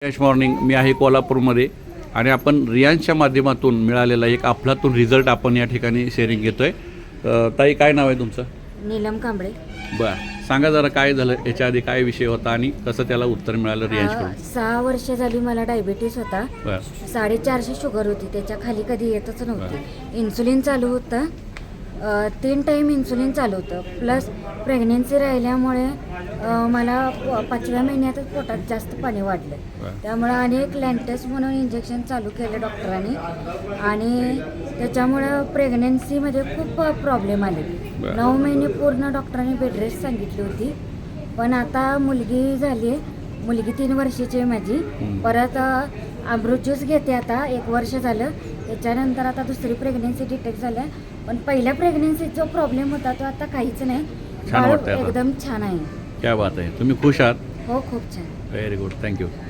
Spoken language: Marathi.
कॅश मॉर्निंग मी आहे कोल्हापूरमध्ये आणि आपण रियांशच्या माध्यमातून मिळालेला एक अफलातून रिझल्ट आपण या ठिकाणी शेअरिंग घेतोय. ताई, काय नाव आहे तुमचं? नीलम कांबळे. बरं, सांगा जरा काय झालं, याच्या आधी काय विषय होता आणि कसं त्याला उत्तर मिळालं रियांशकडून? 6 वर्ष झाली मला डायबिटीस होता. बरं 450 शुगर होती, त्याच्या खाली कधी येतच नव्हती. इन्सुलिन चालू होतं, 3 टाईम इन्सुलिन चालू होतं. प्लस प्रेग्नेन्सी राहिल्यामुळे मला 5व्या महिन्यातच पोटात जास्त पाणी वाढलं. त्यामुळं अनेक लँटेस म्हणून इंजेक्शन चालू केलं डॉक्टरांनी आणि त्याच्यामुळं प्रेग्नेन्सीमध्ये खूप प्रॉब्लेम आले. 9 महिने पूर्ण डॉक्टरांनी बेड रेस्ट सांगितली होती. पण आता मुलगी झाली, मुलगी 3 वर्षाची आहे माझी. परत अमृत ज्यूस घेते आता 1 वर्ष झालं. त्याच्यानंतर आता दुसरी प्रेग्नेन्सी डिटेक्ट झाल्या. पण पहिल्या प्रेग्नेन्सीत जो प्रॉब्लेम होता तो आता काहीच नाही. छान वाटतंय आता. एकदम छान आहे. क्या बात आहे, तुम्ही खुश आहात? हो, खूप छान. Very good, thank you.